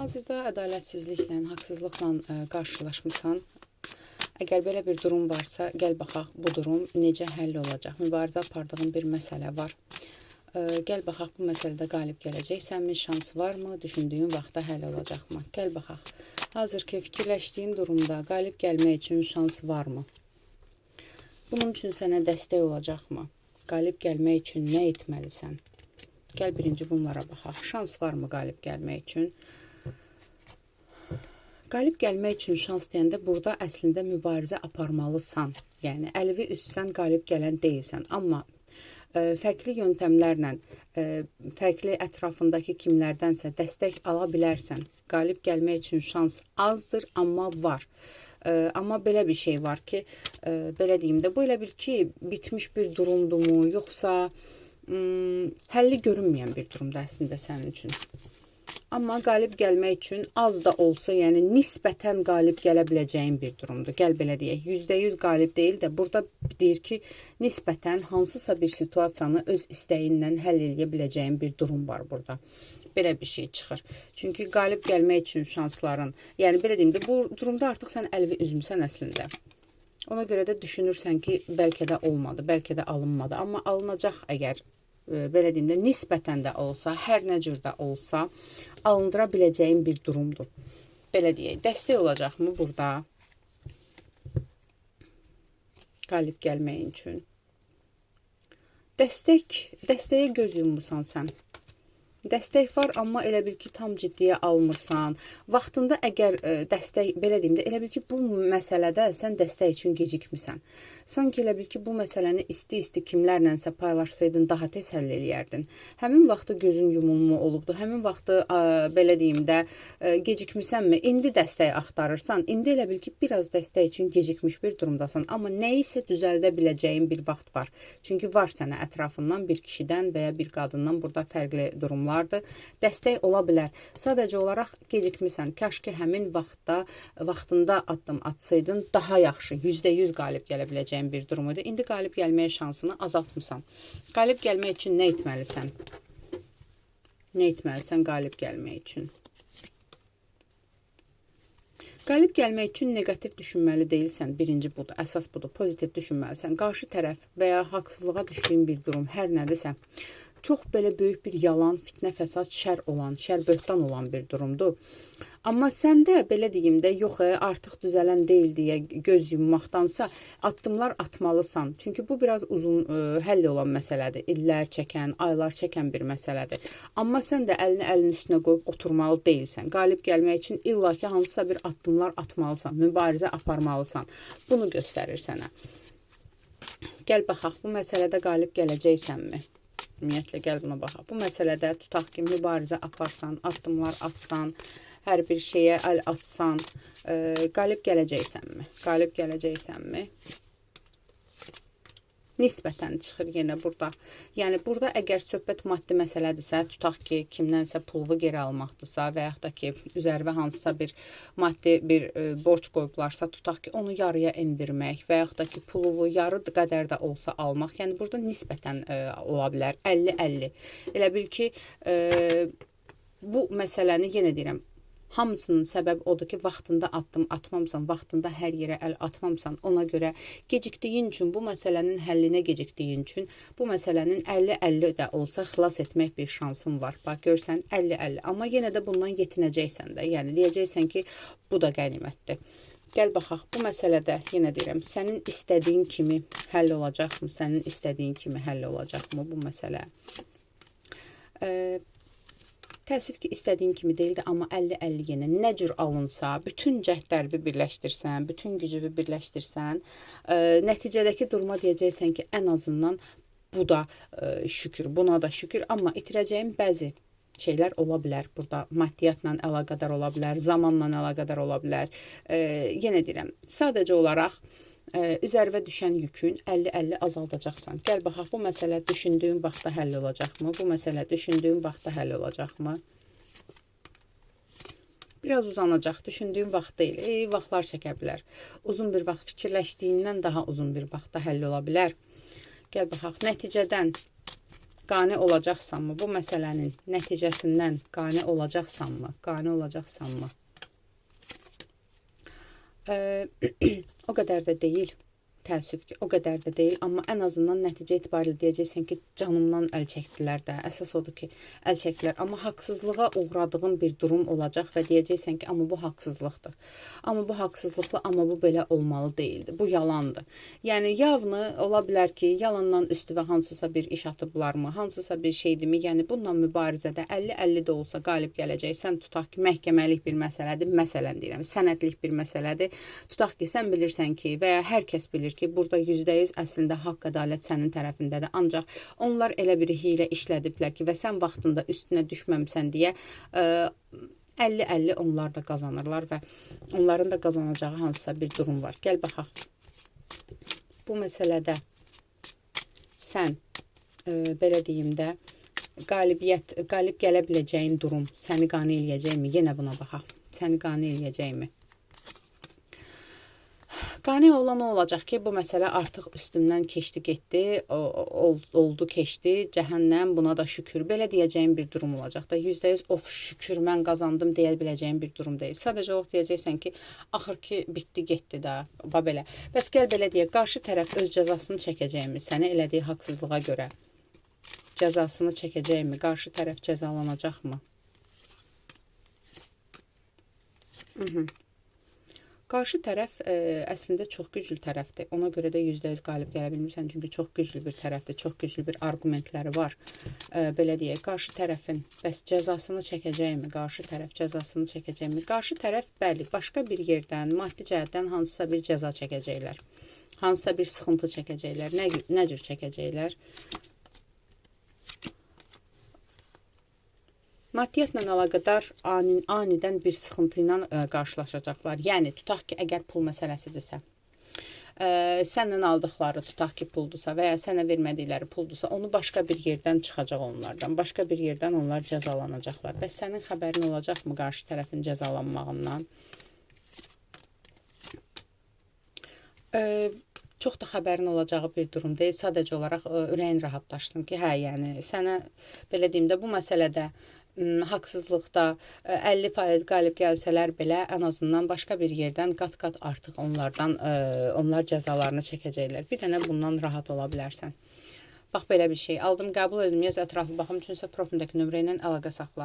Hazırda ədalətsizliklə, haqsızlıqla qarşılaşmısan. Əgər belə bir durum varsa, gəl baxaq bu durum necə həll olacaq? Mübarizə apardığın bir məsələ var. Gəl baxaq bu məsələdə qalib gələcəksənmi? Şans varmı? Düşündüyün vaxtda həll olacaqmı? Gəl baxaq. Hazır ki, fikirləşdiyin durumda qalib gəlmək üçün şans varmı? Bunun üçün sənə dəstək olacaqmı? Qalib gəlmək üçün nə etməlisən? Gəl birinci bunlara baxaq. Şans varmı qalib gəlmək üçün? Qalib gəlmək üçün şans deyəndə burada əslində mübarizə aparmalısan. Yəni əlvi üstsən, qalib gələn deyilsən. Amma fərqli yöntəmlərlə, fərqli ətrafındakı kimlərdənsə dəstək ala bilərsən. Qalib gəlmək üçün şans azdır, amma var. Amma belə bir şey var ki, belə deyim də, bu elə bil ki, bitmiş bir durumdumu, yoxsa həlli görünməyən bir durumda əslində sənin üçün. Amma qalib gəlmək üçün az da olsa, yəni nisbətən qalib gələ biləcəyin bir durumdur. Gəl belə deyək, %100 qalib deyil də, burada deyir ki, nisbətən hansısa bir situasiyanı öz istəyinlə həll edə biləcəyin bir durum var burada. Belə bir şey çıxır. Çünki qalib gəlmək üçün şansların, yəni belə deyim də, bu durumda artıq sən əlvi üzmüsən əslində. Ona görə də düşünürsən ki, bəlkə də olmadı, bəlkə də alınmadı. Amma alınacaq əgər, belə deyim də, nisbətən də olsa, hər nə cür də olsa, alındıra biləcəyin bir durumdur. Belə deyək, dəstək olacaqmı burada? Qalib gəlməyin üçün. Dəstəyə göz yumursan sən. Dəstək var, amma elə bil ki, tam ciddiyə almırsan. Vaxtında əgər dəstək, belə deyim də, elə bil ki, bu məsələdə sən dəstək üçün gecikmirsən. Sanki elə bil ki, bu məsələni isti-isti kimlərlənsə paylaşsaydın, daha tez həll eləyərdin. Həmin vaxtı gözün yumulmu olubdu, həmin vaxtı, belə deyim də, gecikmirsənmi? İndi dəstək axtarırsan, indi elə bil ki, biraz dəstək üçün gecikmiş bir durumdasan. Amma nə isə düzəldə biləcəyin bir vaxt var. Çünki var sənə ətrafından bir kişidən və ya bir qadından burada fərqli durumlar. Dəstək ola bilər. Sadəcə olaraq gecikmirsən. Kaş ki, həmin vaxtında addım atsaydın, daha yaxşı, %100 qalib gələ biləcəyin bir durum idi. İndi qalib gəlməyə şansını azaltmısan. Qalib gəlmək üçün nə etməlisən? Nə etməlisən qalib gəlmək üçün? Qalib gəlmək üçün negativ düşünməli deyilsən. Birinci budur, əsas budur. Pozitiv düşünməlisən. Qarşı tərəf və ya haqsızlığa düşdüyün bir durum, hər nədirsə, çox belə böyük bir yalan, fitnə, fəsad, şər böhtan olan bir durumdur. Amma sən də belə deyim də, yox, artıq düzələn deyil deyə göz yummaqdansa addımlar atmalısan. Çünki bu biraz uzun həll olan məsələdir. İllər çəkən, aylar çəkən bir məsələdir. Amma sən də əlini əlinin üstünə qoyub oturmalı deyilsən. Qalib gəlmək üçün illaki hansısa bir addımlar atmalısan, mübarizə aparmalısan. Bunu göstərir sənə. Gəl baxaq, bu məsələdə qalib gələcəksənmi? Ümumiyyətlə, gəl buna baxaq. Bu məsələdə tutaq ki, mübarizə aparsan, addımlar atsan, hər bir şeyə əl atsan, qalib gələcəksənmi? Qalib gələcəksənmi? Nisbətən çıxır yenə burada. Yəni, burada əgər söhbət maddi məsələdirsə, tutaq ki, kimdənsə pulu geri almaqdırsa və yaxud da ki, üzərinə hansısa bir maddi bir borc qoyublarsa, tutaq ki, onu yarıya endirmək və yaxud da ki, pulu yarı qədər də olsa almaq. Yəni, burada nisbətən ola bilər, 50-50. Elə bil ki, bu məsələni yenə deyirəm, hamısının səbəbi odur ki, vaxtında addım atmamsan, vaxtında hər yerə əl atmamsan, ona görə gecikdiyin üçün, bu məsələnin həllinə gecikdiyin üçün, bu məsələnin 50-50 də olsa xilas etmək bir şansın var. Bax, görsən, 50-50. Amma yenə də bundan yetinəcəksən də. Yəni, deyəcəksən ki, bu da qənimətdir. Gəl baxaq, bu məsələdə, yenə deyirəm, sənin istədiyin kimi həll olacaqmı? Sənin istədiyin kimi həll olacaqmı bu məsələ? Təəssüf ki, istədiyin kimi deyildi, amma 50-50 yenə nə cür alınsa, bütün cəhdləri birləşdirsən, bütün gücü birləşdirsən, nəticədəki duruma deyəcəksən ki, ən azından bu da şükür, buna da şükür, amma itirəcəyin bəzi şeylər ola bilər. Burada maddiyyatla əlaqədar ola bilər, zamanla əlaqədar ola bilər. Yenə deyirəm, sadəcə olaraq üzərinə düşən yükün 50-50 azaldacaqsan. Gəl baxaq, bu məsələ düşündüyün vaxtda həll olacaqmı? Bu məsələ düşündüyün vaxtda həll olacaqmı? Biraz uzanacaq, düşündüyün vaxt deyil. Vaxtlar çəkə bilər. Uzun bir vaxt fikirləşdiyindən daha uzun bir vaxtda həll ola bilər. Gəl baxaq, nəticədən qane olacaqsanmı? Bu məsələnin nəticəsindən qane olacaqsanmı? Qane olacaqsanmı? O qədər də deyil. Təəssüf ki, o qədər də deyil, amma ən azından nəticə etibarilə deyəcəksən ki, canımdan əl çəkdilər də. Əsas odur ki, əl çəkdilər. Amma haqsızlığa uğradığın bir durum olacaq və deyəcəksən ki, amma bu haqsızlıqdır. Amma bu haqsızlıqla, amma bu belə olmalı deyildi. Bu yalandır. Yəni, yavını ola bilər ki, yalandan üstüvə hansısa bir iş atıblarmı, hansısa bir şeydirmi? Yəni, bununla mübarizədə 50-50 də olsa qalib gələcəksən. Tutaq ki, məhkəməlik bir məsələdir. Məsələn deyirəm, sənədlik bir məsələdir. Tutaq ki, sən bilirsən ki, və ya hər kəs bilir ki, burada %100 əslində haqq ədalət sənin tərəfindədir. Ancaq onlar elə bir hiylə işlədiblər ki, və sən vaxtında üstünə düşməmsən deyə 50-50 onlar da qazanırlar və onların da qazanacağı hansısa bir durum var. Gəl baxaq. Bu məsələdə sən belə deyim də qalib gələ biləcəyin durum səni qane eləyəcəkmi? Yenə buna baxaq. Səni qane eləyəcəkmi? Qane olan o olacaq ki, bu məsələ artıq üstümdən keçdi, getdi, oldu, keçdi, cəhənnəm, buna da şükür. Belə deyəcəyim bir durum olacaq da, %100 of şükür mən qazandım deyə biləcəyim bir durum deyil. Sadəcə o deyəcəksən ki, axır ki, bitdi, getdi də, belə. Bəs gəl belə deyək, qarşı tərəf öz cəzasını çəkəcəkmi? Sənə elədiyi haqsızlığa görə cəzasını çəkəcəkmi? Qarşı tərəf cəzalanacaqmı? Qarşı tərəf əslində çox güclü tərəfdir. Ona görə də %100 qalib gələ bilmirsən. Çünki çox güclü bir tərəfdir. Çox güclü bir arqumentləri var. Belə deyək, qarşı tərəfin bəs cəzasını çəkəcəkmi? Qarşı tərəf cəzasını çəkəcəkmi? Qarşı tərəf, bəli, başqa bir yerdən, maddi cəhətdən hansısa bir cəza çəkəcəklər. Hansısa bir sıxıntı çəkəcəklər. Nə cür çəkəcəklər? Maddiyyatla əlaqədar anidən bir sıxıntı ilə qarşılaşacaqlar. Yəni, tutaq ki, əgər pul məsələsidirsə, səndən aldıqları tutaq ki, puldursa və ya sənə vermədikləri puldursa, onu başqa bir yerdən çıxacaq onlardan. Başqa bir yerdən onlar cəzalanacaqlar. Bəs sənin xəbərin olacaqmı qarşı tərəfin cəzalanmağından? Çox da xəbərin olacağı bir durum deyil. Sadəcə olaraq ürəyin rahatlaşsın ki, hə, yəni, sənə, belə deyim də, bu məsələdə haqsızlıqda 50% qalib gəlsələr belə, ən azından başqa bir yerdən qat-qat artıq onlardan, onlar cəzalarını çəkəcəklər. Bir dənə bundan rahat ola bilərsən. Bax, belə bir şey. Aldım, qəbul edim, yaz ətraflı baxım, üçünsə profildəki nömrə ilə əlaqə saxla.